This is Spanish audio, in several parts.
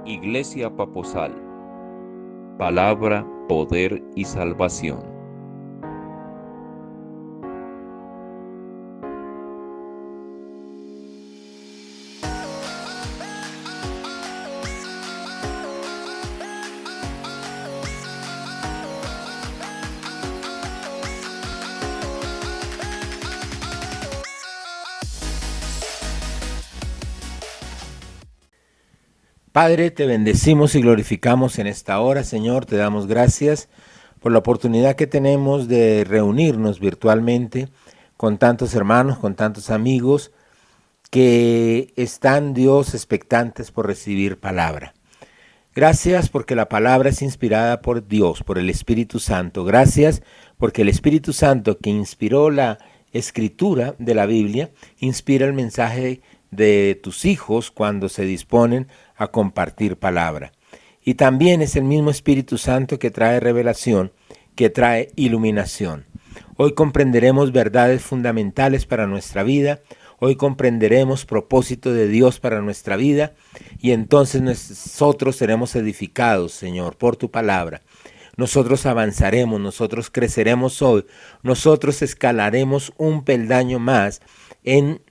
Iglesia Paposal, palabra, poder y salvación. Padre, te bendecimos y glorificamos en esta hora, Señor, te damos gracias por la oportunidad que tenemos de reunirnos virtualmente con tantos hermanos, con tantos amigos que están, Dios, expectantes por recibir palabra. Gracias porque la palabra es inspirada por Dios, por el Espíritu Santo. Gracias porque el Espíritu Santo que inspiró la escritura de la Biblia, inspira el mensaje de tus hijos cuando se disponen a compartir palabra. Y también es el mismo Espíritu Santo que trae revelación, que trae iluminación. Hoy comprenderemos verdades fundamentales para nuestra vida. Hoy comprenderemos propósito de Dios para nuestra vida y entonces nosotros seremos edificados, Señor, por tu palabra. Nosotros avanzaremos, nosotros creceremos hoy, nosotros escalaremos un peldaño más en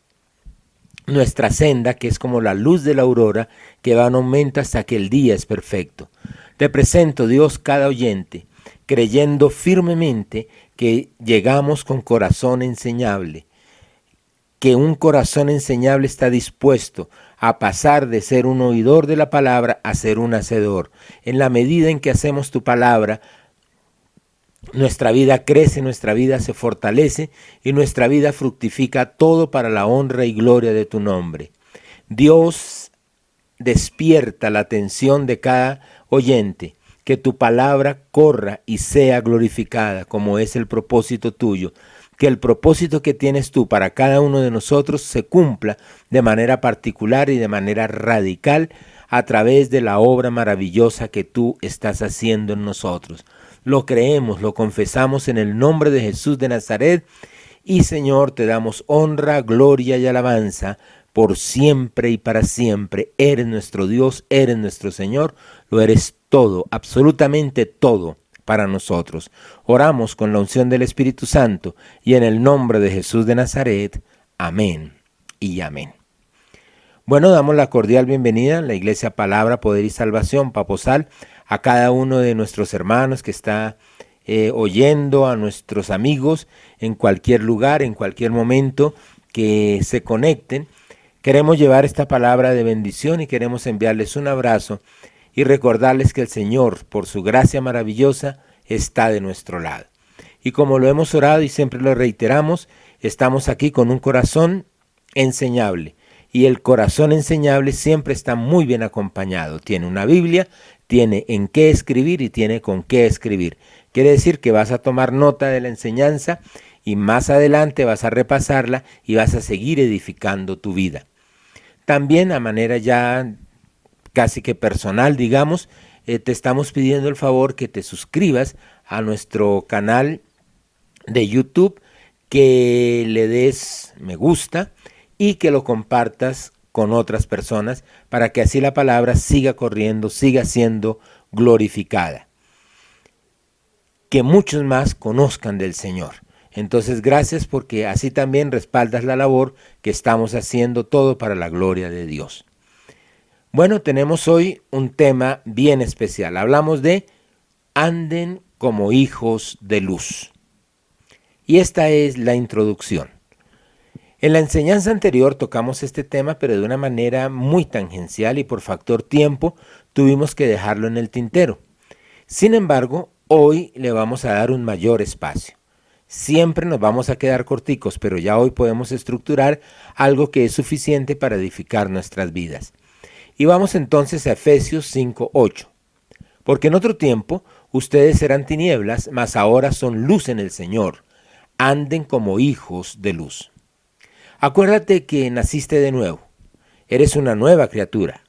nuestra senda, que es como la luz de la aurora, que va en aumento hasta que el día es perfecto. Te presento, Dios, cada oyente, creyendo firmemente que llegamos con corazón enseñable, que un corazón enseñable está dispuesto a pasar de ser un oidor de la palabra a ser un hacedor. En la medida en que hacemos tu palabra, nuestra vida crece, nuestra vida se fortalece y nuestra vida fructifica todo para la honra y gloria de tu nombre. Dios, despierta la atención de cada oyente, que tu palabra corra y sea glorificada como es el propósito tuyo. Que el propósito que tienes tú para cada uno de nosotros se cumpla de manera particular y de manera radical a través de la obra maravillosa que tú estás haciendo en nosotros. Lo creemos, lo confesamos en el nombre de Jesús de Nazaret y Señor, te damos honra, gloria y alabanza por siempre y para siempre. Eres nuestro Dios, eres nuestro Señor, lo eres todo, absolutamente todo para nosotros. Oramos con la unción del Espíritu Santo y en el nombre de Jesús de Nazaret. Amén y amén. Bueno, damos la cordial bienvenida en la Iglesia Palabra, Poder y Salvación, Paposal, a cada uno de nuestros hermanos que está oyendo, a nuestros amigos en cualquier lugar, en cualquier momento que se conecten. Queremos llevar esta palabra de bendición y queremos enviarles un abrazo y recordarles que el Señor, por su gracia maravillosa, está de nuestro lado. Y como lo hemos orado y siempre lo reiteramos, estamos aquí con un corazón enseñable. Y el corazón enseñable siempre está muy bien acompañado. Tiene una Biblia, tiene en qué escribir y tiene con qué escribir. Quiere decir que vas a tomar nota de la enseñanza y más adelante vas a repasarla y vas a seguir edificando tu vida. También a manera ya casi que personal, digamos, te estamos pidiendo el favor que te suscribas a nuestro canal de YouTube, que le des me gusta y que lo compartas con otras personas para que así la palabra siga corriendo, siga siendo glorificada. Que muchos más conozcan del Señor. Entonces, gracias porque así también respaldas la labor que estamos haciendo todo para la gloria de Dios. Bueno, tenemos hoy un tema bien especial. Hablamos de anden como hijos de luz. Y esta es la introducción. En la enseñanza anterior tocamos este tema, pero de una manera muy tangencial y por factor tiempo tuvimos que dejarlo en el tintero. Sin embargo, hoy le vamos a dar un mayor espacio. Siempre nos vamos a quedar corticos, pero ya hoy podemos estructurar algo que es suficiente para edificar nuestras vidas. Y vamos entonces a Efesios 5:8. Porque en otro tiempo ustedes eran tinieblas, mas ahora son luz en el Señor. Anden como hijos de luz. Acuérdate que naciste de nuevo. Eres una nueva criatura.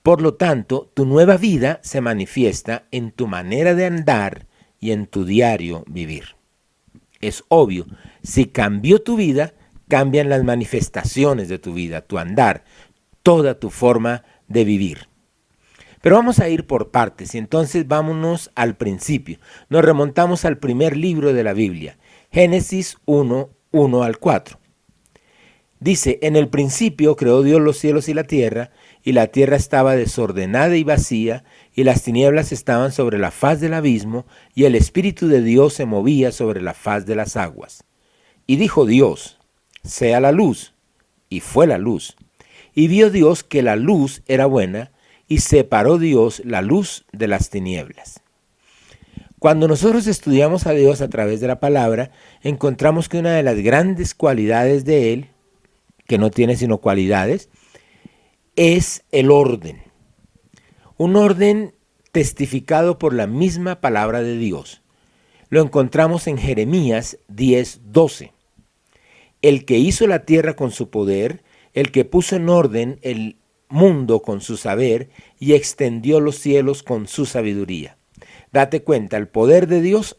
Por lo tanto, tu nueva vida se manifiesta en tu manera de andar y en tu diario vivir. Es obvio, si cambió tu vida, cambian las manifestaciones de tu vida, tu andar, toda tu forma de vivir. Pero vamos a ir por partes y entonces vámonos al principio. Nos remontamos al primer libro de la Biblia, Génesis 1, 1 al 4. Dice, en el principio creó Dios los cielos y la tierra estaba desordenada y vacía, y las tinieblas estaban sobre la faz del abismo, y el Espíritu de Dios se movía sobre la faz de las aguas. Y dijo Dios, sea la luz, y fue la luz. Y vio Dios que la luz era buena, y separó Dios la luz de las tinieblas. Cuando nosotros estudiamos a Dios a través de la palabra, encontramos que una de las grandes cualidades de Él, que no tiene sino cualidades, es el orden. Un orden testificado por la misma palabra de Dios. Lo encontramos en Jeremías 10:12. El que hizo la tierra con su poder, el que puso en orden el mundo con su saber y extendió los cielos con su sabiduría. Date cuenta, el poder de Dios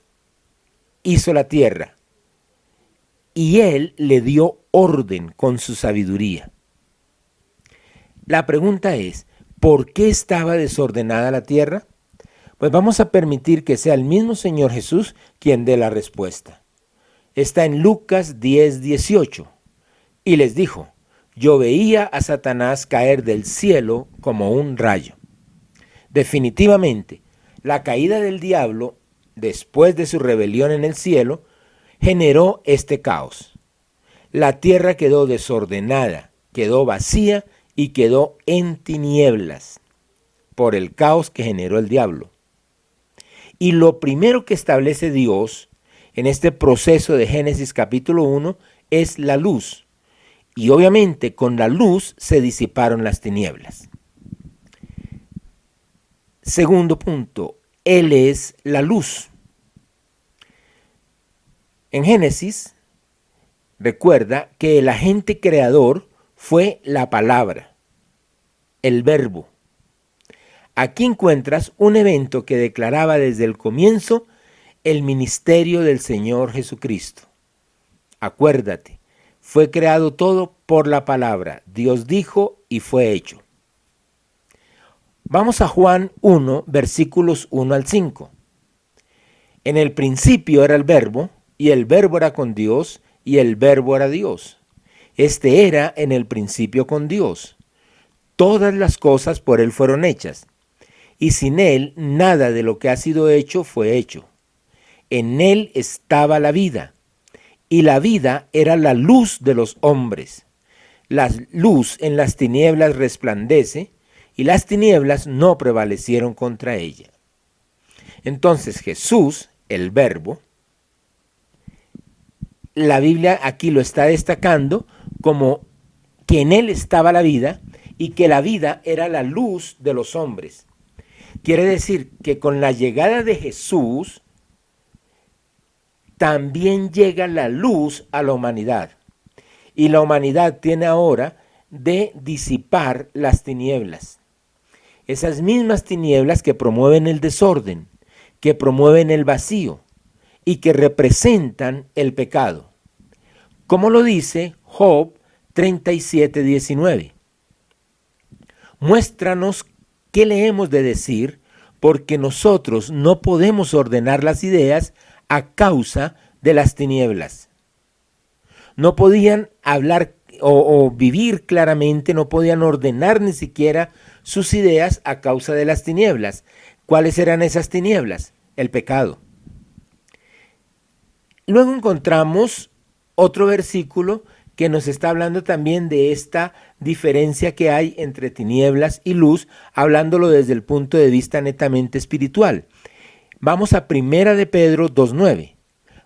hizo la tierra y Él le dio orden con su sabiduría. La pregunta es, ¿por qué estaba desordenada la tierra? Pues vamos a permitir que sea el mismo Señor Jesús quien dé la respuesta. Está en Lucas 10:18 y les dijo, yo veía a Satanás caer del cielo como un rayo. Definitivamente, la caída del diablo, después de su rebelión en el cielo, generó este caos. La tierra quedó desordenada, quedó vacía y quedó en tinieblas por el caos que generó el diablo. Y lo primero que establece Dios en este proceso de Génesis capítulo 1 es la luz. Y obviamente con la luz se disiparon las tinieblas. Segundo punto, Él es la luz. En Génesis, recuerda que el agente creador fue la palabra, el verbo. Aquí encuentras un evento que declaraba desde el comienzo el ministerio del Señor Jesucristo. Acuérdate, fue creado todo por la palabra. Dios dijo y fue hecho. Vamos a Juan 1, versículos 1 al 5. En el principio era el verbo, y el verbo era con Dios, y el verbo era Dios. Este era en el principio con Dios. Todas las cosas por Él fueron hechas, y sin Él nada de lo que ha sido hecho fue hecho. En Él estaba la vida, y la vida era la luz de los hombres. La luz en las tinieblas resplandece, y las tinieblas no prevalecieron contra ella. Entonces Jesús, el verbo, la Biblia aquí lo está destacando como que en Él estaba la vida y que la vida era la luz de los hombres. Quiere decir que con la llegada de Jesús también llega la luz a la humanidad. Y la humanidad tiene ahora de disipar las tinieblas. Esas mismas tinieblas que promueven el desorden, que promueven el vacío y que representan el pecado. Como lo dice Job 37:19. Muéstranos qué le hemos de decir, porque nosotros no podemos ordenar las ideas a causa de las tinieblas. No podían hablar o vivir claramente, no podían ordenar ni siquiera sus ideas a causa de las tinieblas. ¿Cuáles eran esas tinieblas? El pecado. Luego encontramos otro versículo que nos está hablando también de esta diferencia que hay entre tinieblas y luz, hablándolo desde el punto de vista netamente espiritual. Vamos a 1 de Pedro 2:9.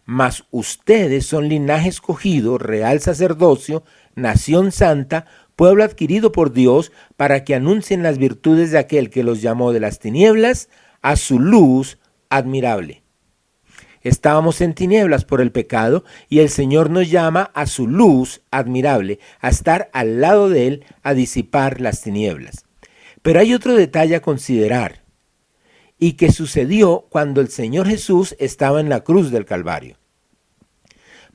Mas ustedes son linaje escogido, real sacerdocio, nación santa, pueblo adquirido por Dios, para que anuncien las virtudes de aquel que los llamó de las tinieblas a su luz admirable. Estábamos en tinieblas por el pecado y el Señor nos llama a su luz admirable, a estar al lado de Él, a disipar las tinieblas. Pero hay otro detalle a considerar y que sucedió cuando el Señor Jesús estaba en la cruz del Calvario.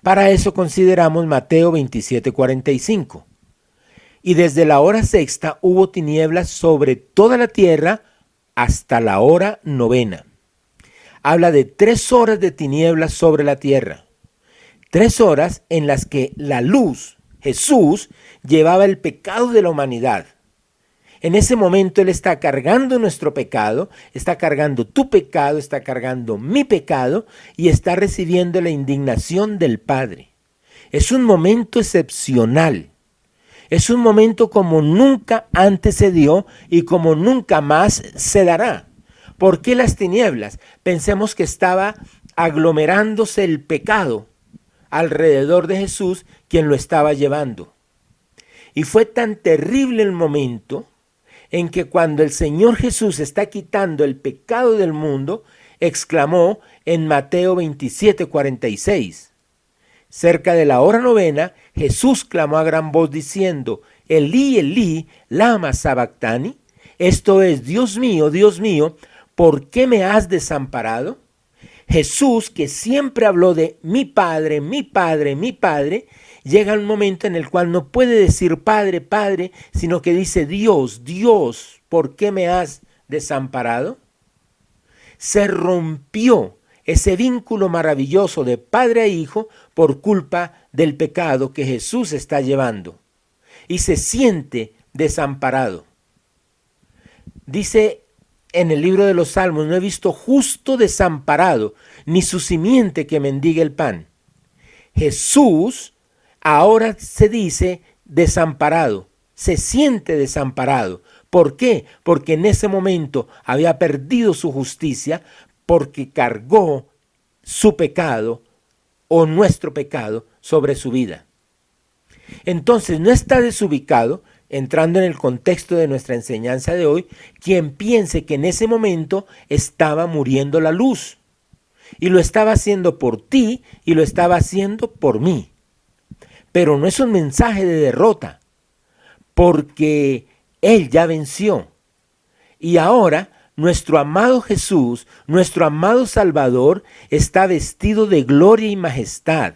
Para eso consideramos Mateo 27:45. Y desde la hora sexta hubo tinieblas sobre toda la tierra hasta la hora novena. Habla de 3 horas de tinieblas sobre la tierra. 3 horas en las que la luz, Jesús, llevaba el pecado de la humanidad. En ese momento Él está cargando nuestro pecado, está cargando tu pecado, está cargando mi pecado y está recibiendo la indignación del Padre. Es un momento excepcional. Es un momento como nunca antes se dio y como nunca más se dará. ¿Por qué las tinieblas? Pensemos que estaba aglomerándose el pecado alrededor de Jesús, quien lo estaba llevando. Y fue tan terrible el momento en que cuando el Señor Jesús está quitando el pecado del mundo, exclamó en Mateo 27:46. Cerca de la hora novena, Jesús clamó a gran voz diciendo, Elí, Elí, lama sabactani. Esto es, Dios mío, ¿por qué me has desamparado? Jesús, que siempre habló de mi Padre, mi Padre, mi Padre, llega un momento en el cual no puede decir Padre, Padre, sino que dice Dios, Dios, ¿por qué me has desamparado? Se rompió ese vínculo maravilloso de padre a hijo por culpa del pecado que Jesús está llevando y se siente desamparado. Dice en el libro de los Salmos, no he visto justo desamparado, ni su simiente que mendigue el pan. Jesús ahora se dice desamparado, se siente desamparado. ¿Por qué? Porque en ese momento había perdido su justicia, porque cargó su pecado o nuestro pecado sobre su vida. Entonces no está desubicado, entrando en el contexto de nuestra enseñanza de hoy, quien piense que en ese momento estaba muriendo la luz. Y lo estaba haciendo por ti y lo estaba haciendo por mí. Pero no es un mensaje de derrota, porque Él ya venció. Y ahora nuestro amado Jesús, nuestro amado Salvador, está vestido de gloria y majestad.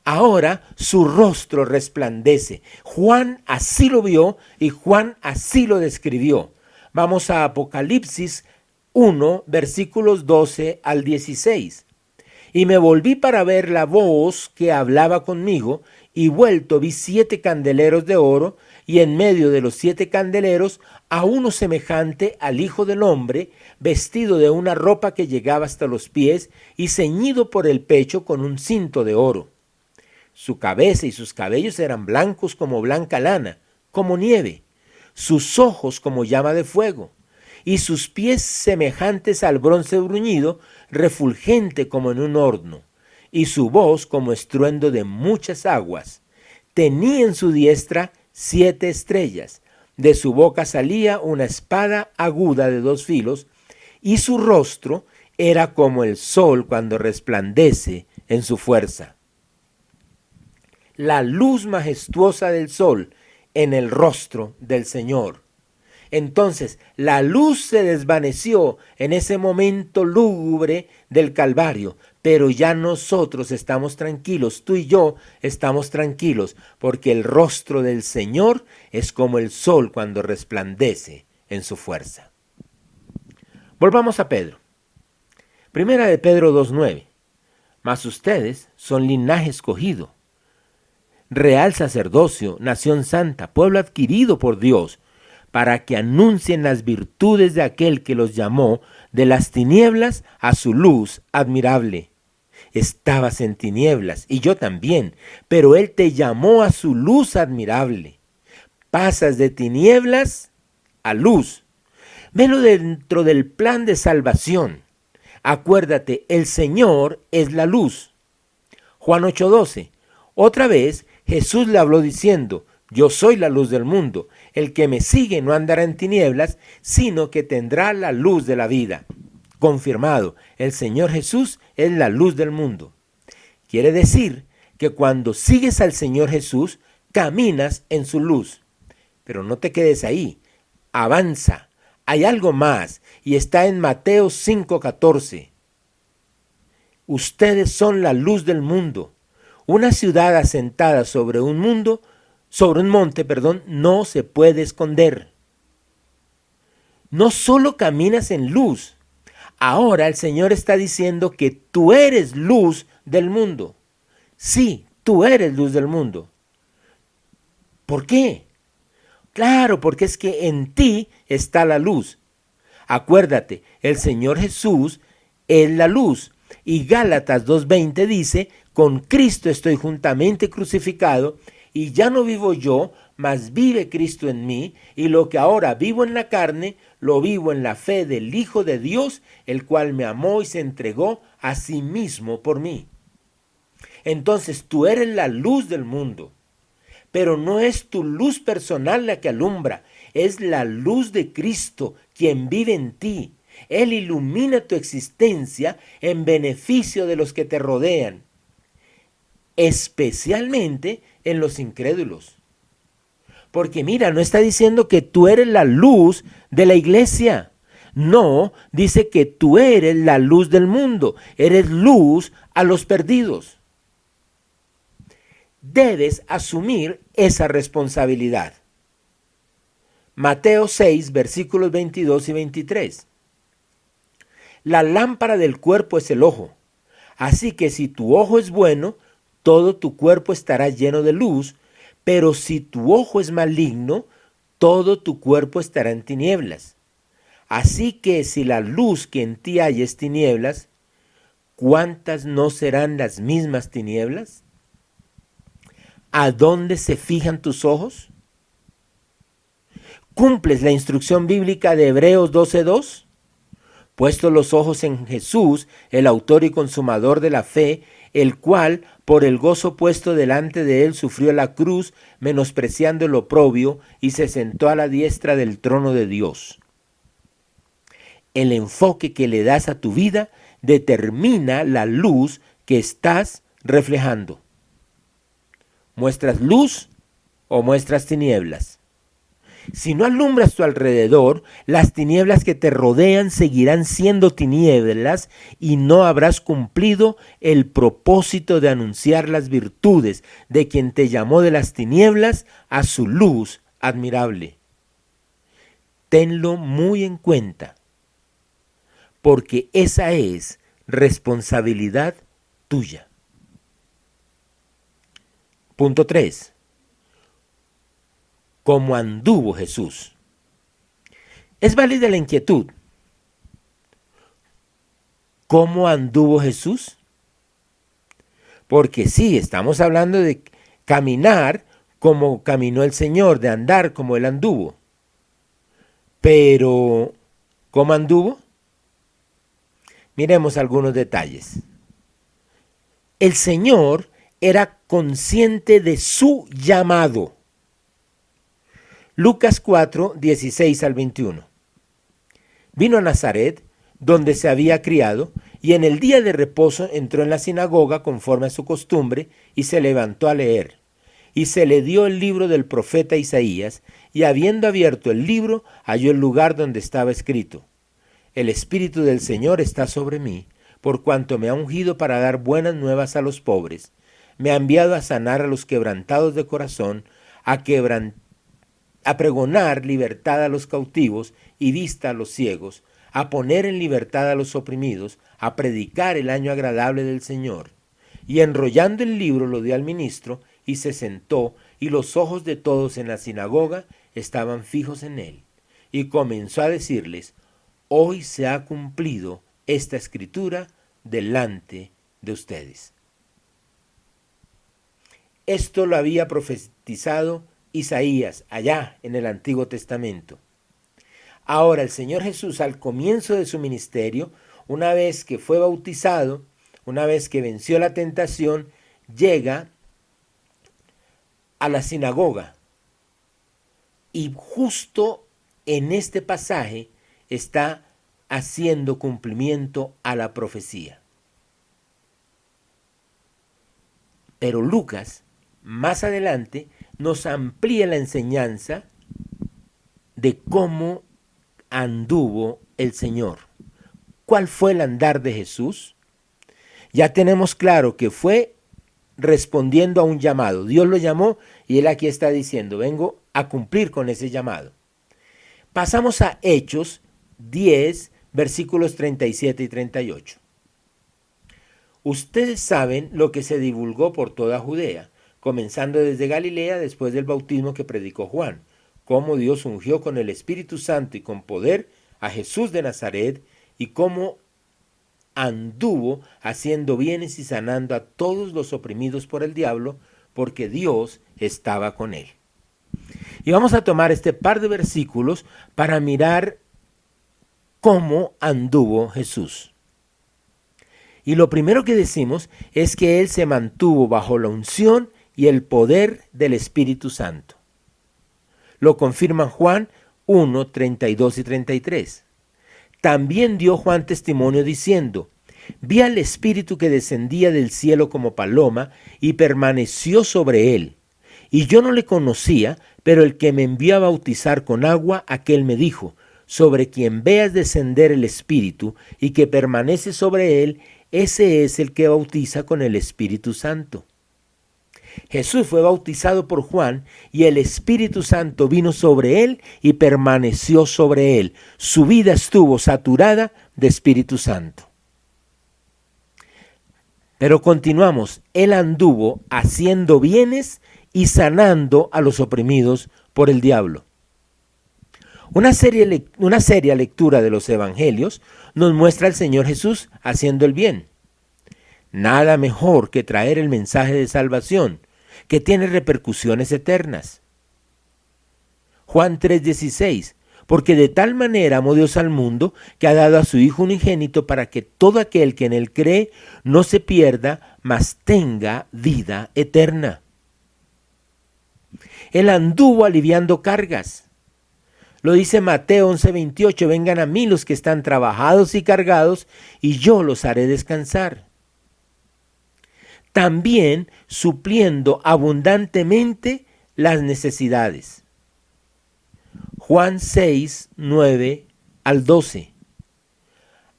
Ahora su rostro resplandece. Juan así lo vio y Juan así lo describió. Vamos a Apocalipsis 1, versículos 12 al 16. Y me volví para ver la voz que hablaba conmigo, y vuelto vi 7 candeleros de oro, y en medio de los 7 candeleros a uno semejante al Hijo del Hombre, vestido de una ropa que llegaba hasta los pies y ceñido por el pecho con un cinto de oro. Su cabeza y sus cabellos eran blancos como blanca lana, como nieve, sus ojos como llama de fuego, y sus pies semejantes al bronce bruñido, refulgente como en un horno, y su voz como estruendo de muchas aguas. Tenía en su diestra 7 estrellas, de su boca salía una espada aguda de 2 filos, y su rostro era como el sol cuando resplandece en su fuerza. La luz majestuosa del sol en el rostro del Señor. Entonces la luz se desvaneció en ese momento lúgubre del Calvario, pero ya nosotros estamos tranquilos, tú y yo estamos tranquilos, porque el rostro del Señor es como el sol cuando resplandece en su fuerza. Volvamos a Pedro. Primera de Pedro 2:9. Mas ustedes son linaje escogido, real sacerdocio, nación santa, pueblo adquirido por Dios, para que anuncien las virtudes de aquel que los llamó de las tinieblas a su luz admirable. Estabas en tinieblas, y yo también, pero Él te llamó a su luz admirable. Pasas de tinieblas a luz. Velo dentro del plan de salvación. Acuérdate, el Señor es la luz. Juan 8:12. Otra vez Jesús le habló diciendo, yo soy la luz del mundo. El que me sigue no andará en tinieblas, sino que tendrá la luz de la vida. Confirmado, el Señor Jesús es la luz del mundo. Quiere decir que cuando sigues al Señor Jesús, caminas en su luz. Pero no te quedes ahí, avanza. Hay algo más, y está en Mateo 5:14. Ustedes son la luz del mundo. Una ciudad asentada sobre un monte, no se puede esconder. no solo caminas en luz, ahora el Señor está diciendo que tú eres luz del mundo. Sí, tú eres luz del mundo. ¿Por qué? Claro, porque es que en ti está la luz. Acuérdate, el Señor Jesús es la luz. Y Gálatas 2:20 dice, con Cristo estoy juntamente crucificado, y ya no vivo yo, mas vive Cristo en mí, y lo que ahora vivo en la carne, lo vivo en la fe del Hijo de Dios, el cual me amó y se entregó a sí mismo por mí. Entonces tú eres la luz del mundo, pero no es tu luz personal la que alumbra, es la luz de Cristo quien vive en ti. Él ilumina tu existencia en beneficio de los que te rodean, especialmente en los incrédulos. Porque mira, no está diciendo que tú eres la luz de la iglesia. No, dice que tú eres la luz del mundo. Eres luz a los perdidos. Debes asumir esa responsabilidad. Mateo 6, versículos 22 y 23. La lámpara del cuerpo es el ojo. Así que si tu ojo es bueno, todo tu cuerpo estará lleno de luz, pero si tu ojo es maligno, todo tu cuerpo estará en tinieblas. Así que si la luz que en ti hay es tinieblas, ¿cuántas no serán las mismas tinieblas? ¿A dónde se fijan tus ojos? ¿Cumples la instrucción bíblica de Hebreos 12:2? Puestos los ojos en Jesús, el autor y consumador de la fe, el cual, por el gozo puesto delante de él, sufrió la cruz, menospreciando el oprobio, y se sentó a la diestra del trono de Dios. El enfoque que le das a tu vida determina la luz que estás reflejando. ¿Muestras luz o muestras tinieblas? Si no alumbras tu alrededor, las tinieblas que te rodean seguirán siendo tinieblas y no habrás cumplido el propósito de anunciar las virtudes de quien te llamó de las tinieblas a su luz admirable. Tenlo muy en cuenta, porque esa es responsabilidad tuya. Punto 3. ¿Cómo anduvo Jesús? Es válida la inquietud. ¿Cómo anduvo Jesús? Porque sí, estamos hablando de caminar como caminó el Señor, de andar como Él anduvo. Pero, ¿cómo anduvo? Miremos algunos detalles. El Señor era consciente de su llamado. Lucas 4, 16 al 21. Vino a Nazaret, donde se había criado, y en el día de reposo entró en la sinagoga conforme a su costumbre, y se levantó a leer. Y se le dio el libro del profeta Isaías, y habiendo abierto el libro, halló el lugar donde estaba escrito: El Espíritu del Señor está sobre mí, por cuanto me ha ungido para dar buenas nuevas a los pobres. Me ha enviado a sanar a los quebrantados de corazón, a pregonar libertad a los cautivos y vista a los ciegos, a poner en libertad a los oprimidos, a predicar el año agradable del Señor. Y enrollando el libro lo dio al ministro, y se sentó, y los ojos de todos en la sinagoga estaban fijos en él. Y comenzó a decirles: Hoy se ha cumplido esta escritura delante de ustedes. Esto lo había profetizado Isaías allá en el Antiguo Testamento. Ahora el Señor Jesús, al comienzo de su ministerio, una vez que fue bautizado, una vez que venció la tentación, llega a la sinagoga. Y justo en este pasaje está haciendo cumplimiento a la profecía. Pero Lucas, más adelante, nos amplía la enseñanza de cómo anduvo el Señor. ¿Cuál fue el andar de Jesús? Ya tenemos claro que fue respondiendo a un llamado. Dios lo llamó y Él aquí está diciendo: vengo a cumplir con ese llamado. Pasamos a Hechos 10, versículos 37 y 38. Ustedes saben lo que se divulgó por toda Judea, comenzando desde Galilea después del bautismo que predicó Juan, cómo Dios ungió con el Espíritu Santo y con poder a Jesús de Nazaret, y cómo anduvo haciendo bienes y sanando a todos los oprimidos por el diablo, porque Dios estaba con él. Y vamos a tomar este par de versículos para mirar cómo anduvo Jesús. Y lo primero que decimos es que él se mantuvo bajo la unción y el poder del Espíritu Santo. Lo confirman Juan 1, 32 y 33. También dio Juan testimonio diciendo: vi al Espíritu que descendía del cielo como paloma y permaneció sobre él. Y yo no le conocía, pero el que me envió a bautizar con agua, aquel me dijo: sobre quien veas descender el Espíritu y que permanece sobre él, ese es el que bautiza con el Espíritu Santo. Jesús fue bautizado por Juan y el Espíritu Santo vino sobre él y permaneció sobre él. Su vida estuvo saturada de Espíritu Santo. Pero continuamos, él anduvo haciendo bienes y sanando a los oprimidos por el diablo. Una seria lectura de los evangelios nos muestra al Señor Jesús haciendo el bien. Nada mejor que traer el mensaje de salvación, que tiene repercusiones eternas. Juan 3:16, porque de tal manera amó Dios al mundo que ha dado a su Hijo unigénito para que todo aquel que en él cree no se pierda, mas tenga vida eterna. Él anduvo aliviando cargas. Lo dice Mateo 11:28, vengan a mí los que están trabajados y cargados, y yo los haré descansar. También supliendo abundantemente las necesidades. Juan 6, 9 al 12.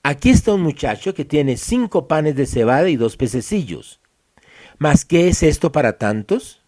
Aquí está un muchacho que tiene 5 panes de cebada y 2 pececillos. ¿Mas qué es esto para tantos?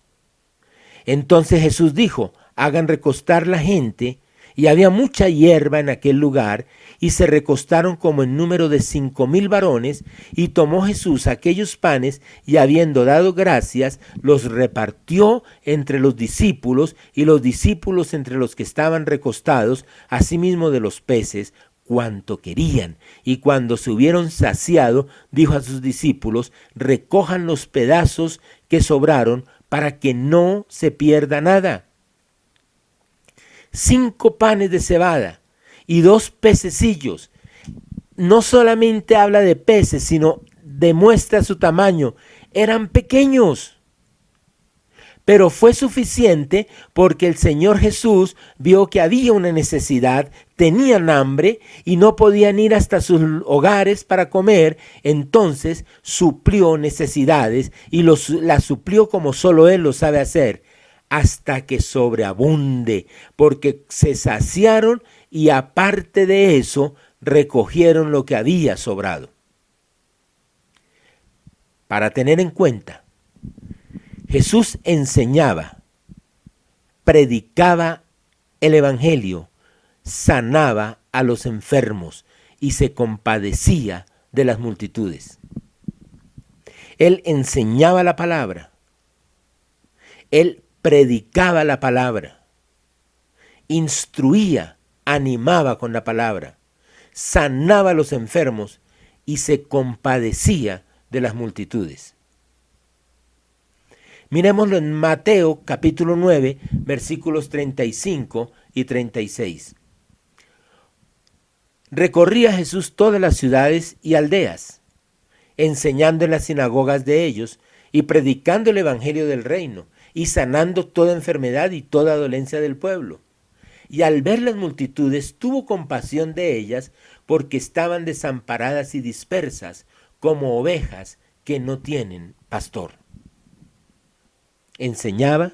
Entonces Jesús dijo: hagan recostar la gente. Y había mucha hierba en aquel lugar, y se recostaron como en número de 5,000 varones, y tomó Jesús aquellos panes, y habiendo dado gracias, los repartió entre los discípulos, y los discípulos entre los que estaban recostados, asimismo de los peces, cuanto querían. Y cuando se hubieron saciado, dijo a sus discípulos: recojan los pedazos que sobraron, para que no se pierda nada. 5 panes de cebada y 2 pececillos. No solamente habla de peces, sino demuestra su tamaño. Eran pequeños, pero fue suficiente porque el Señor Jesús vio que había una necesidad, tenían hambre y no podían ir hasta sus hogares para comer. Entonces suplió necesidades y las suplió como solo Él lo sabe hacer, hasta que sobreabunde, porque se saciaron y aparte de eso recogieron lo que había sobrado. Para tener en cuenta, Jesús enseñaba, predicaba el evangelio, sanaba a los enfermos y se compadecía de las multitudes. Él enseñaba la palabra. Él predicaba la palabra, instruía, animaba con la palabra, sanaba a los enfermos y se compadecía de las multitudes. Miremoslo en Mateo capítulo 9, versículos 35 y 36. Recorría Jesús todas las ciudades y aldeas, enseñando en las sinagogas de ellos y predicando el evangelio del reino, y sanando toda enfermedad y toda dolencia del pueblo. Y al ver las multitudes tuvo compasión de ellas, porque estaban desamparadas y dispersas, como ovejas que no tienen pastor. Enseñaba,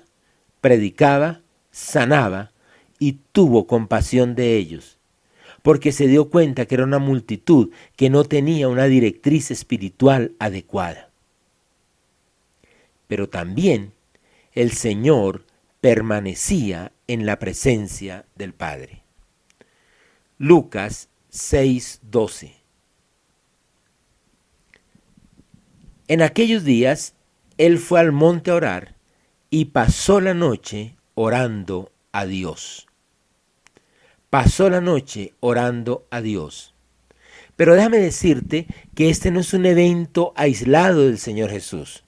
predicaba, sanaba y tuvo compasión de ellos, porque se dio cuenta que era una multitud que no tenía una directriz espiritual adecuada. Pero también el Señor permanecía en la presencia del Padre. Lucas 6:12. En aquellos días, él fue al monte a orar y pasó la noche orando a Dios. Pasó la noche orando a Dios. Pero déjame decirte que este no es un evento aislado del Señor Jesús.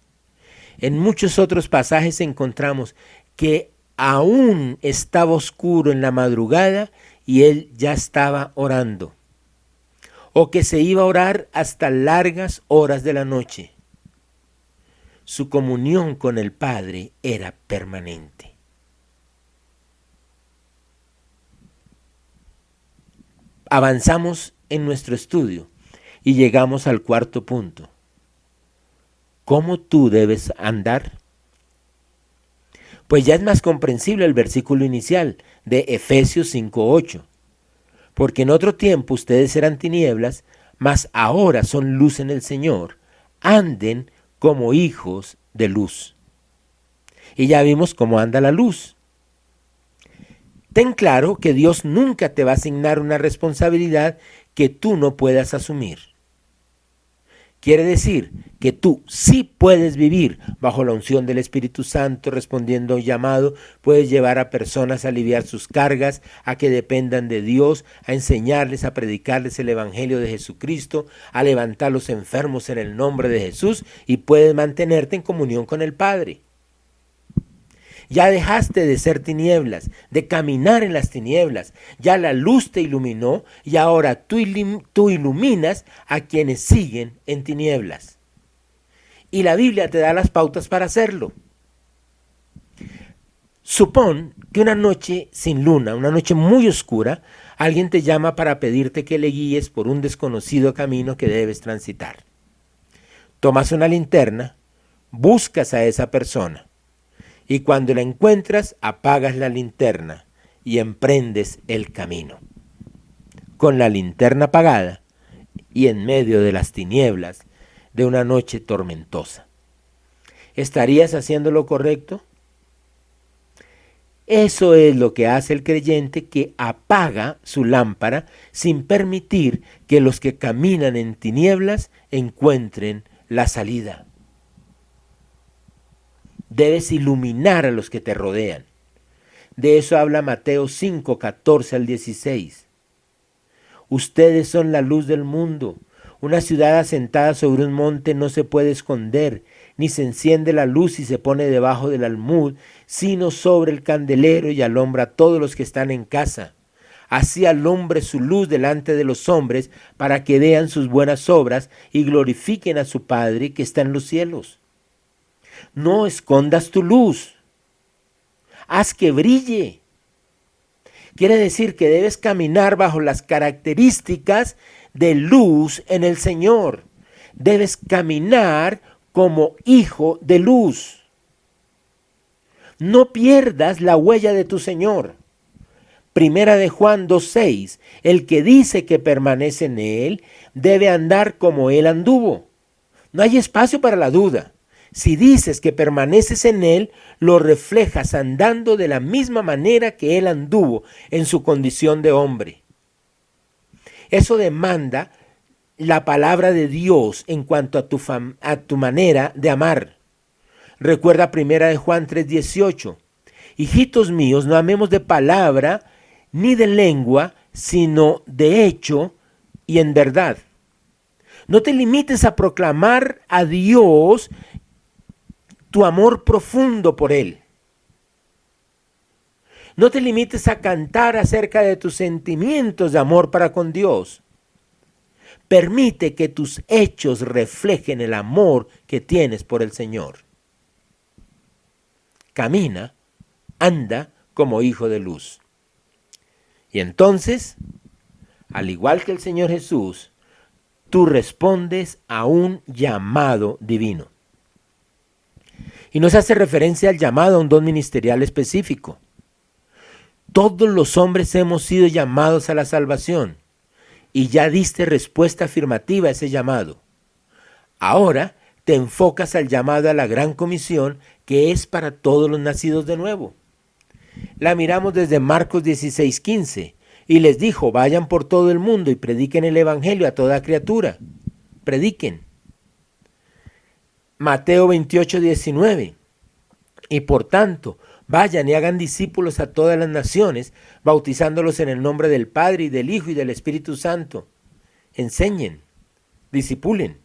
En muchos otros pasajes encontramos que aún estaba oscuro en la madrugada y él ya estaba orando, o que se iba a orar hasta largas horas de la noche. Su comunión con el Padre era permanente. Avanzamos en nuestro estudio y llegamos al cuarto punto. ¿Cómo tú debes andar? Pues ya es más comprensible el versículo inicial de Efesios 5:8. Porque en otro tiempo ustedes eran tinieblas, mas ahora son luz en el Señor. Anden como hijos de luz. Y ya vimos cómo anda la luz. Ten claro que Dios nunca te va a asignar una responsabilidad que tú no puedas asumir. Quiere decir que tú sí puedes vivir bajo la unción del Espíritu Santo, respondiendo a un llamado, puedes llevar a personas a aliviar sus cargas, a que dependan de Dios, a enseñarles, a predicarles el Evangelio de Jesucristo, a levantar a los enfermos en el nombre de Jesús y puedes mantenerte en comunión con el Padre. Ya dejaste de ser tinieblas, de caminar en las tinieblas. Ya la luz te iluminó y ahora tú iluminas a quienes siguen en tinieblas. Y la Biblia te da las pautas para hacerlo. Supón que una noche sin luna, una noche muy oscura, alguien te llama para pedirte que le guíes por un desconocido camino que debes transitar. Tomas una linterna, buscas a esa persona. Y cuando la encuentras, apagas la linterna y emprendes el camino. Con la linterna apagada y en medio de las tinieblas de una noche tormentosa. ¿Estarías haciendo lo correcto? Eso es lo que hace el creyente que apaga su lámpara sin permitir que los que caminan en tinieblas encuentren la salida. Debes iluminar a los que te rodean. De eso habla Mateo 5, 14 al 16. Ustedes son la luz del mundo. Una ciudad asentada sobre un monte no se puede esconder, ni se enciende la luz y se pone debajo del almud, sino sobre el candelero y alumbra a todos los que están en casa. Así alumbre su luz delante de los hombres, para que vean sus buenas obras y glorifiquen a su Padre que está en los cielos. No escondas tu luz. Haz que brille. Quiere decir que debes caminar bajo las características de luz en el Señor. Debes caminar como hijo de luz. No pierdas la huella de tu Señor. Primera de Juan 2:6. El que dice que permanece en Él debe andar como Él anduvo. No hay espacio para la duda. Si dices que permaneces en Él, lo reflejas andando de la misma manera que Él anduvo en su condición de hombre. Eso demanda la palabra de Dios en cuanto a tu manera de amar. Recuerda 1 de Juan 3:18. Hijitos míos, no amemos de palabra ni de lengua, sino de hecho y en verdad. No te limites a proclamar a Dios tu amor profundo por Él. No te limites a cantar acerca de tus sentimientos de amor para con Dios. Permite que tus hechos reflejen el amor que tienes por el Señor. Camina, anda como hijo de luz. Y entonces, al igual que el Señor Jesús, tú respondes a un llamado divino. Y no se hace referencia al llamado a un don ministerial específico. Todos los hombres hemos sido llamados a la salvación y ya diste respuesta afirmativa a ese llamado. Ahora te enfocas al llamado a la gran comisión que es para todos los nacidos de nuevo. La miramos desde Marcos 16:15. Y les dijo, vayan por todo el mundo y prediquen el evangelio a toda criatura. Prediquen. Mateo 28:19. Y por tanto, vayan y hagan discípulos a todas las naciones, bautizándolos en el nombre del Padre y del Hijo y del Espíritu Santo. Enseñen, discipulen.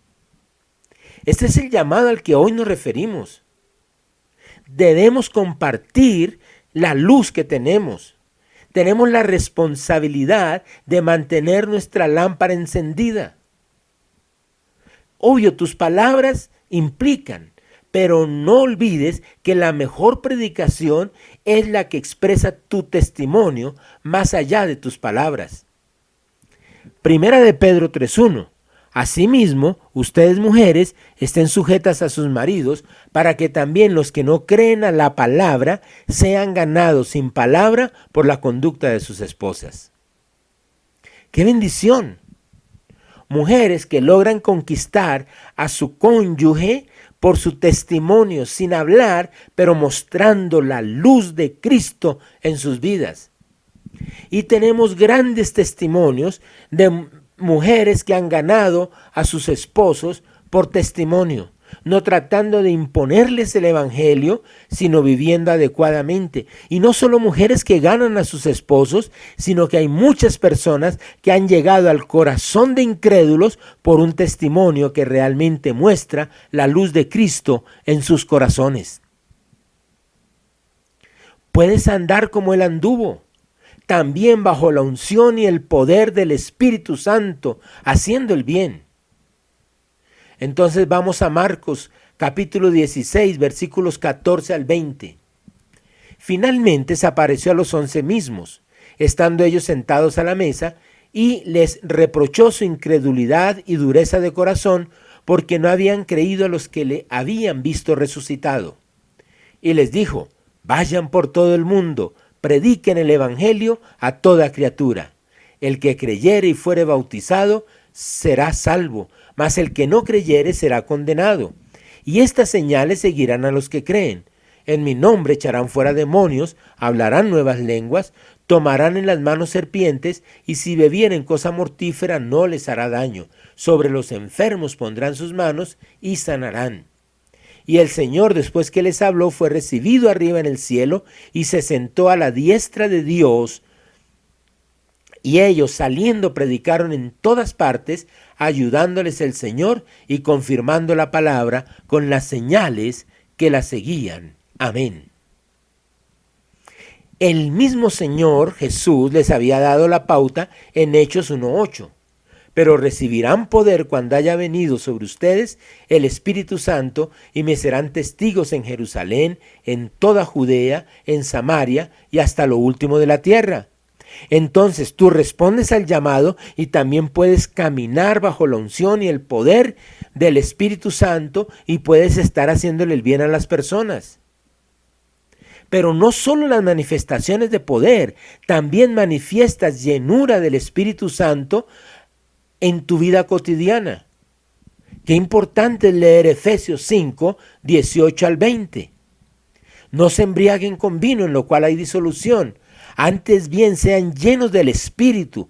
Este es el llamado al que hoy nos referimos. Debemos compartir la luz que tenemos. Tenemos la responsabilidad de mantener nuestra lámpara encendida. Obvio, tus palabras implican, pero no olvides que la mejor predicación es la que expresa tu testimonio más allá de tus palabras. Primera de Pedro 3:1. Asimismo, ustedes mujeres estén sujetas a sus maridos, para que también los que no creen a la palabra sean ganados sin palabra por la conducta de sus esposas. ¡Qué bendición! Mujeres que logran conquistar a su cónyuge por su testimonio, sin hablar, pero mostrando la luz de Cristo en sus vidas. Y tenemos grandes testimonios de mujeres que han ganado a sus esposos por testimonio, no tratando de imponerles el evangelio, sino viviendo adecuadamente. Y no solo mujeres que ganan a sus esposos, sino que hay muchas personas que han llegado al corazón de incrédulos por un testimonio que realmente muestra la luz de Cristo en sus corazones. Puedes andar como Él anduvo, también bajo la unción y el poder del Espíritu Santo, haciendo el bien. Entonces vamos a Marcos capítulo 16, versículos 14 al 20. Finalmente se apareció a los 11 mismos, estando ellos sentados a la mesa, y les reprochó su incredulidad y dureza de corazón, porque no habían creído a los que le habían visto resucitado. Y les dijo, vayan por todo el mundo, prediquen el evangelio a toda criatura. El que creyere y fuere bautizado será salvo, mas el que no creyere será condenado. Y estas señales seguirán a los que creen. En mi nombre echarán fuera demonios, hablarán nuevas lenguas, tomarán en las manos serpientes, y si bebieren cosa mortífera no les hará daño. Sobre los enfermos pondrán sus manos y sanarán. Y el Señor, después que les habló, fue recibido arriba en el cielo y se sentó a la diestra de Dios. Y ellos, saliendo, predicaron en todas partes, ayudándoles el Señor y confirmando la palabra con las señales que la seguían. Amén. El mismo Señor Jesús les había dado la pauta en Hechos 1:8. Pero recibirán poder cuando haya venido sobre ustedes el Espíritu Santo, y me serán testigos en Jerusalén, en toda Judea, en Samaria y hasta lo último de la tierra. Entonces tú respondes al llamado y también puedes caminar bajo la unción y el poder del Espíritu Santo, y puedes estar haciéndole el bien a las personas. Pero no solo las manifestaciones de poder, también manifiestas llenura del Espíritu Santo en tu vida cotidiana. Qué importante es leer Efesios 5, 18 al 20. No se embriaguen con vino, en lo cual hay disolución. Antes bien sean llenos del Espíritu.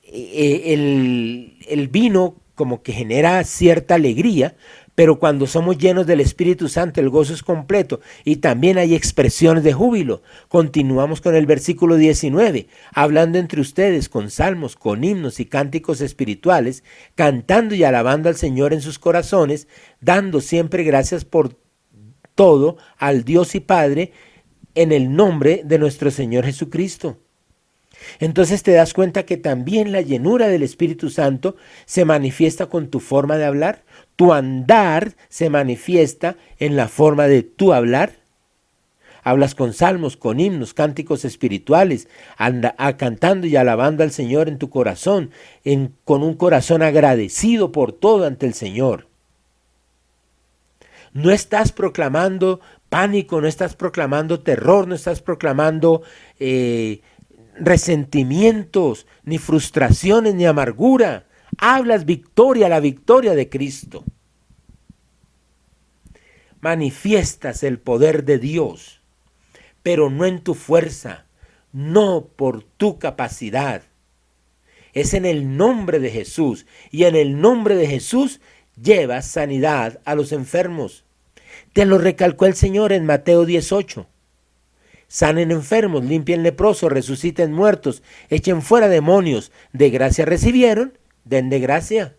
El vino como que genera cierta alegría, pero cuando somos llenos del Espíritu Santo el gozo es completo, y también hay expresiones de júbilo. Continuamos con el versículo 19, hablando entre ustedes con salmos, con himnos y cánticos espirituales, cantando y alabando al Señor en sus corazones, dando siempre gracias por todo al Dios y Padre en el nombre de nuestro Señor Jesucristo. Entonces te das cuenta que también la llenura del Espíritu Santo se manifiesta con tu forma de hablar. Tu andar se manifiesta en la forma de tu hablar. Hablas con salmos, con himnos, cánticos espirituales, cantando y alabando al Señor en tu corazón, con un corazón agradecido por todo ante el Señor. No estás proclamando pánico, no estás proclamando terror, no estás proclamando resentimientos, ni frustraciones, ni amargura. Hablas victoria, la victoria de Cristo. Manifiestas el poder de Dios, pero no en tu fuerza, no por tu capacidad. Es en el nombre de Jesús, y en el nombre de Jesús llevas sanidad a los enfermos. Te lo recalcó el Señor en Mateo 18. Sanen enfermos, limpien leprosos, resuciten muertos, echen fuera demonios. De gracia recibieron, den de gracia.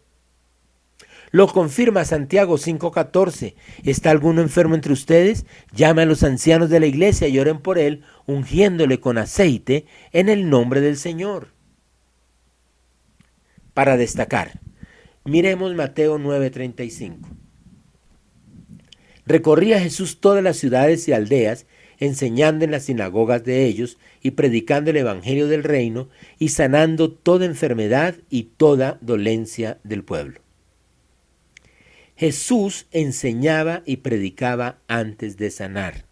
Lo confirma Santiago 5:14. ¿Está alguno enfermo entre ustedes? Llame a los ancianos de la iglesia y oren por él, ungiéndole con aceite en el nombre del Señor. Para destacar, miremos Mateo 9:35. Recorría Jesús todas las ciudades y aldeas, enseñando en las sinagogas de ellos y predicando el evangelio del reino y sanando toda enfermedad y toda dolencia del pueblo. Jesús enseñaba y predicaba antes de sanar.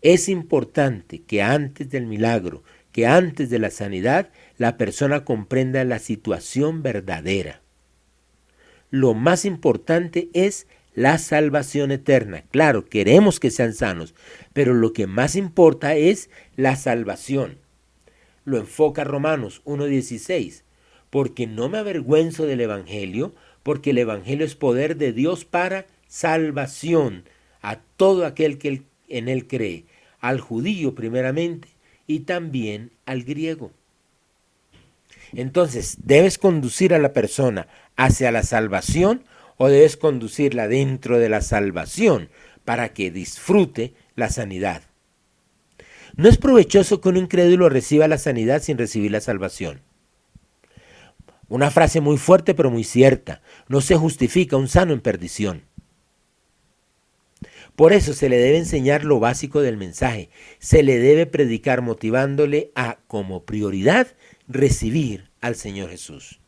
Es importante que antes del milagro, que antes de la sanidad, la persona comprenda la situación verdadera. Lo más importante es la salvación eterna. Claro, queremos que sean sanos, pero lo que más importa es la salvación. Lo enfoca Romanos 1:16. Porque no me avergüenzo del evangelio, porque el evangelio es poder de Dios para salvación a todo aquel que en él cree, al judío primeramente y también al griego. Entonces, ¿debes conducir a la persona hacia la salvación o debes conducirla dentro de la salvación para que disfrute la sanidad? No es provechoso que un incrédulo reciba la sanidad sin recibir la salvación. Una frase muy fuerte pero muy cierta. No se justifica un sano en perdición. Por eso se le debe enseñar lo básico del mensaje. Se le debe predicar motivándole a, como prioridad, recibir al Señor Jesús.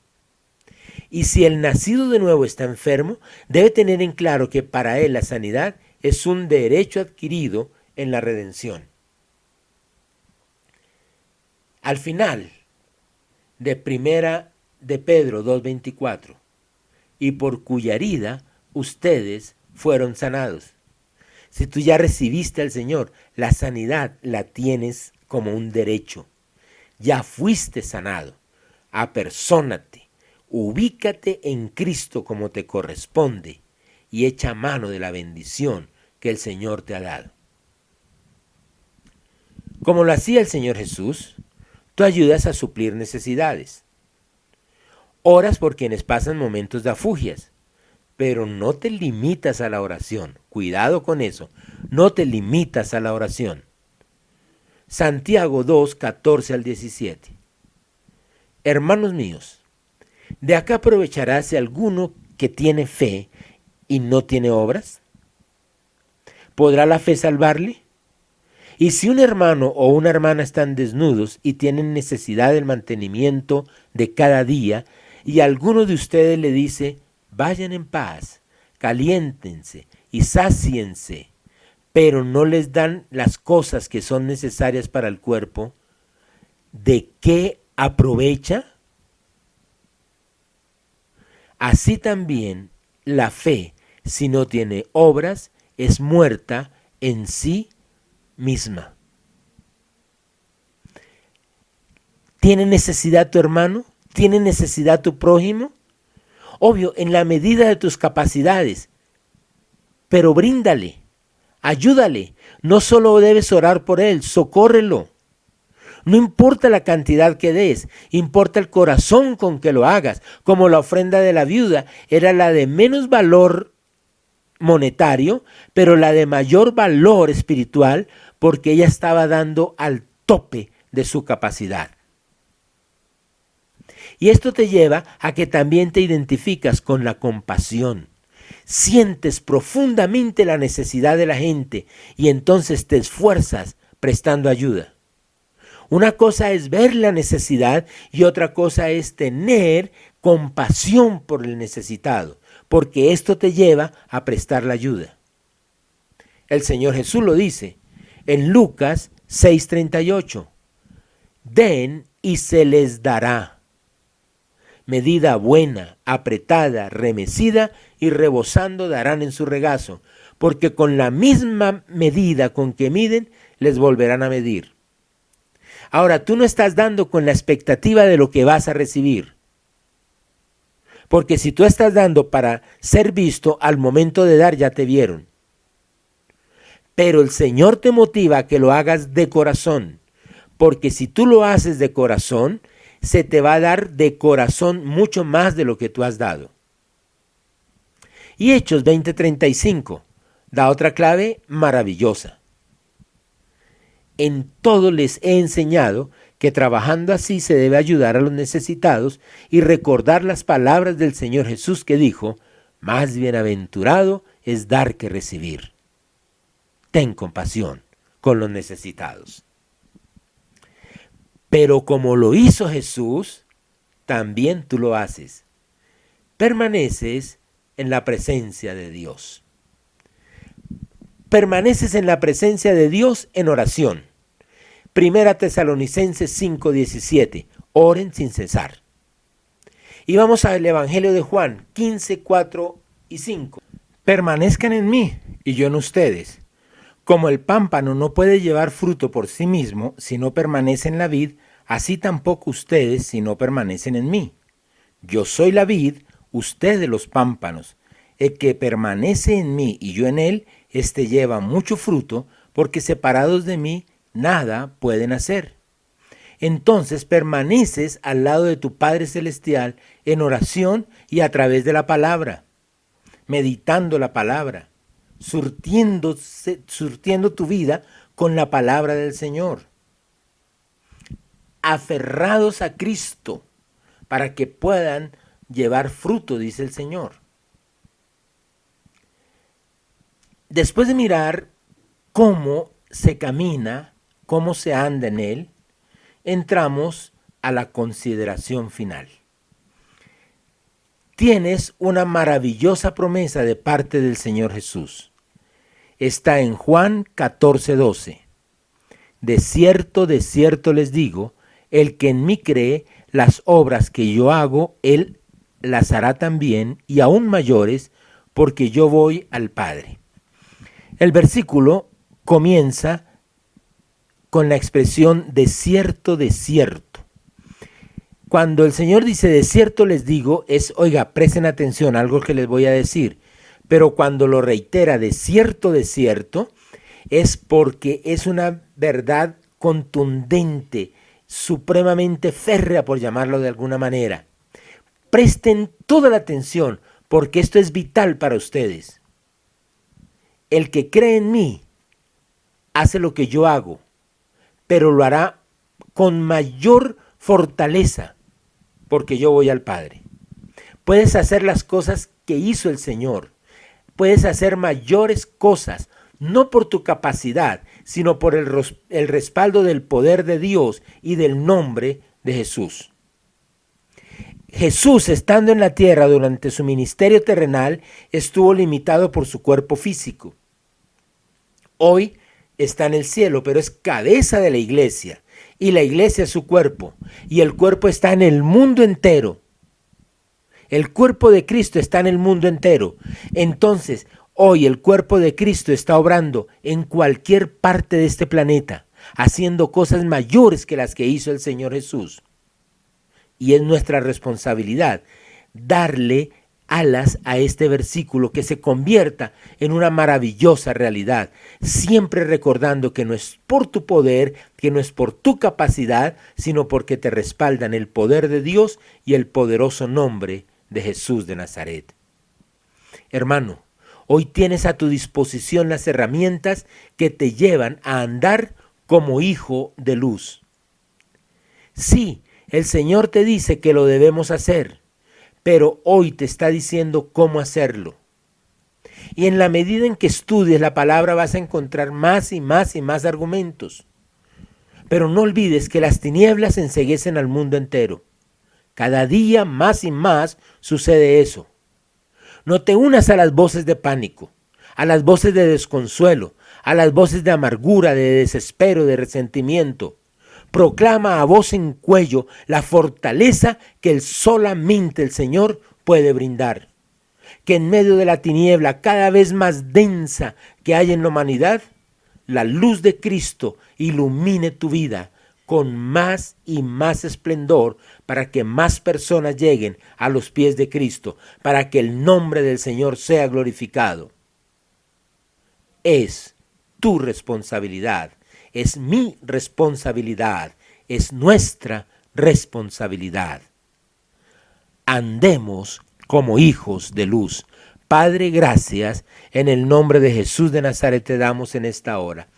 Y si el nacido de nuevo está enfermo, debe tener en claro que para él la sanidad es un derecho adquirido en la redención. Al final de primera de Pedro 2:24, y por cuya herida ustedes fueron sanados. Si tú ya recibiste al Señor, la sanidad la tienes como un derecho. Ya fuiste sanado. Apersónate, ubícate en Cristo como te corresponde y echa mano de la bendición que el Señor te ha dado. Como lo hacía el Señor Jesús, tú ayudas a suplir necesidades. Oras por quienes pasan momentos de afugias, pero no te limitas a la oración. Cuidado con eso, no te limitas a la oración. Santiago 2:14-17. Hermanos míos, ¿de acá aprovechará si alguno que tiene fe y no tiene obras? ¿Podrá la fe salvarle? Y si un hermano o una hermana están desnudos y tienen necesidad del mantenimiento de cada día, y alguno de ustedes le dice, vayan en paz, caliéntense y sáciense, pero no les dan las cosas que son necesarias para el cuerpo, ¿de qué aprovecha? Así también la fe, si no tiene obras, es muerta en sí misma. ¿Tiene necesidad tu hermano? ¿Tiene necesidad tu prójimo? Obvio, en la medida de tus capacidades, pero bríndale, ayúdale. No solo debes orar por él, socórrelo. No importa la cantidad que des, importa el corazón con que lo hagas, como la ofrenda de la viuda era la de menos valor monetario, pero la de mayor valor espiritual, porque ella estaba dando al tope de su capacidad. Y esto te lleva a que también te identificas con la compasión. Sientes profundamente la necesidad de la gente y entonces te esfuerzas prestando ayuda. Una cosa es ver la necesidad y otra cosa es tener compasión por el necesitado, porque esto te lleva a prestar la ayuda. El Señor Jesús lo dice en Lucas 6:38. Den y se les dará. Medida buena, apretada, remecida y rebosando darán en su regazo, porque con la misma medida con que miden, les volverán a medir. Ahora, tú no estás dando con la expectativa de lo que vas a recibir. Porque si tú estás dando para ser visto, al momento de dar ya te vieron. Pero el Señor te motiva a que lo hagas de corazón. Porque si tú lo haces de corazón, se te va a dar de corazón mucho más de lo que tú has dado. Y Hechos 20:35 da otra clave maravillosa. En todo les he enseñado que trabajando así se debe ayudar a los necesitados y recordar las palabras del Señor Jesús que dijo, más bienaventurado es dar que recibir. Ten compasión con los necesitados. Pero como lo hizo Jesús, también tú lo haces. Permaneces en la presencia de Dios. Permaneces en la presencia de Dios en oración. Primera Tesalonicenses 5:17. Oren sin cesar. Y vamos al Evangelio de Juan 15:4 y 5. Permanezcan en mí y yo en ustedes. Como el pámpano no puede llevar fruto por sí mismo si no permanece en la vid, así tampoco ustedes si no permanecen en mí. Yo soy la vid, ustedes los pámpanos. El que permanece en mí y yo en él, éste lleva mucho fruto, porque separados de mí nada pueden hacer. Entonces permaneces al lado de tu Padre Celestial en oración y a través de la palabra, meditando la palabra, surtiendo tu vida con la palabra del Señor. Aferrados a Cristo para que puedan llevar fruto, dice el Señor. Después de mirar cómo se camina, cómo se anda en él, entramos a la consideración final. Tienes una maravillosa promesa de parte del Señor Jesús. Está en Juan 14:12. De cierto les digo, el que en mí cree, las obras que yo hago, él las hará también, y aún mayores, porque yo voy al Padre. El versículo comienza con la expresión de cierto. Cuando el Señor dice de cierto les digo, oiga, presten atención a algo que les voy a decir. Pero cuando lo reitera de cierto, es porque es una verdad contundente, supremamente férrea, por llamarlo de alguna manera. Presten toda la atención, porque esto es vital para ustedes. El que cree en mí hace lo que yo hago, pero lo hará con mayor fortaleza, porque yo voy al Padre. Puedes hacer las cosas que hizo el Señor. Puedes hacer mayores cosas, no por tu capacidad, sino por el respaldo del poder de Dios y del nombre de Jesús. Jesús, estando en la tierra durante su ministerio terrenal, estuvo limitado por su cuerpo físico. Hoy está en el cielo, pero es cabeza de la iglesia, y la iglesia es su cuerpo, y el cuerpo está en el mundo entero. El cuerpo de Cristo está en el mundo entero. Entonces, hoy el cuerpo de Cristo está obrando en cualquier parte de este planeta, haciendo cosas mayores que las que hizo el Señor Jesús. Y es nuestra responsabilidad darle alas a este versículo, que se convierta en una maravillosa realidad, siempre recordando que no es por tu poder, que no es por tu capacidad, sino porque te respaldan el poder de Dios y el poderoso nombre de Jesús de Nazaret. Hermano, hoy tienes a tu disposición las herramientas que te llevan a andar como hijo de luz. Sí, el Señor te dice que lo debemos hacer, pero hoy te está diciendo cómo hacerlo. Y en la medida en que estudies la palabra vas a encontrar más y más argumentos. Pero no olvides que las tinieblas enceguecen al mundo entero. Cada día más y más sucede eso. No te unas a las voces de pánico, a las voces de desconsuelo, a las voces de amargura, de desespero, de resentimiento. Proclama a voz en cuello la fortaleza que solamente el Señor puede brindar. Que en medio de la tiniebla cada vez más densa que hay en la humanidad, la luz de Cristo ilumine tu vida con más y más esplendor para que más personas lleguen a los pies de Cristo, para que el nombre del Señor sea glorificado. Es tu responsabilidad, es mi responsabilidad, es nuestra responsabilidad. Andemos como hijos de luz. Padre, gracias. En el nombre de Jesús de Nazaret te damos en esta hora.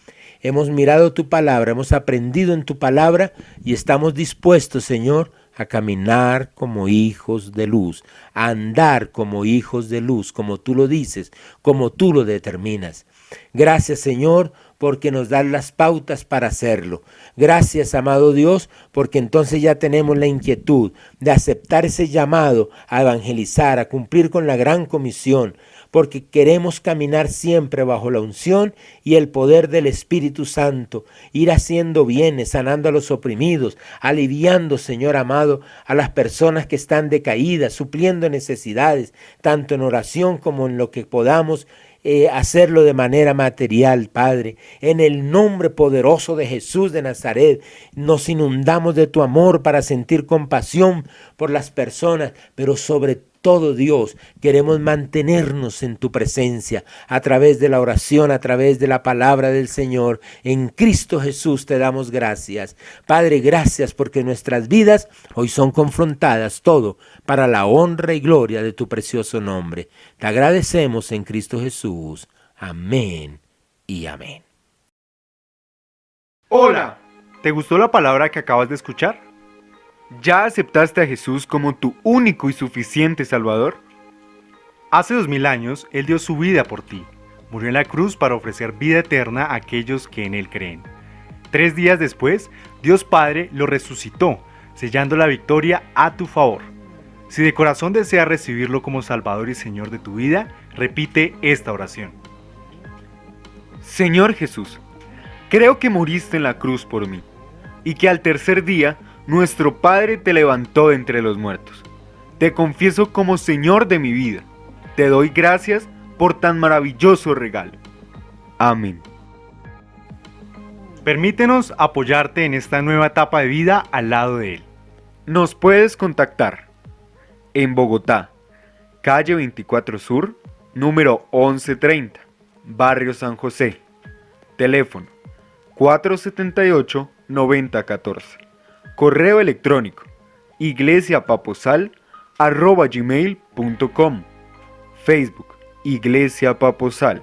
Hemos mirado tu palabra, hemos aprendido en tu palabra y estamos dispuestos, Señor, a caminar como hijos de luz, a andar como hijos de luz, como tú lo dices, como tú lo determinas. Gracias, Señor, porque nos das las pautas para hacerlo. Gracias, amado Dios, porque entonces ya tenemos la inquietud de aceptar ese llamado a evangelizar, a cumplir con la gran comisión, porque queremos caminar siempre bajo la unción y el poder del Espíritu Santo, ir haciendo bienes, sanando a los oprimidos, aliviando, Señor amado, a las personas que están decaídas, supliendo necesidades, tanto en oración como en lo que podamos hacerlo de manera material, Padre. En el nombre poderoso de Jesús de Nazaret, nos inundamos de tu amor para sentir compasión por las personas, pero sobre todo, Dios, queremos mantenernos en tu presencia a través de la oración, a través de la palabra del Señor. En Cristo Jesús te damos gracias. Padre, gracias porque nuestras vidas hoy son confrontadas, todo para la honra y gloria de tu precioso nombre. Te agradecemos en Cristo Jesús. Amén y amén. Hola, ¿te gustó la palabra que acabas de escuchar? ¿Ya aceptaste a Jesús como tu único y suficiente Salvador? Hace 2000 años, Él dio su vida por ti. Murió en la cruz para ofrecer vida eterna a aquellos que en Él creen. 3 días después, Dios Padre lo resucitó, sellando la victoria a tu favor. Si de corazón deseas recibirlo como Salvador y Señor de tu vida, repite esta oración. Señor Jesús, creo que moriste en la cruz por mí, y que al tercer día nuestro Padre te levantó de entre los muertos. Te confieso como Señor de mi vida. Te doy gracias por tan maravilloso regalo. Amén. Permítenos apoyarte en esta nueva etapa de vida al lado de Él. Nos puedes contactar en Bogotá, calle 24 Sur, número 1130, Barrio San José. Teléfono 478-9014. Correo electrónico iglesiapaposal@gmail.com. Facebook Iglesia Paposal.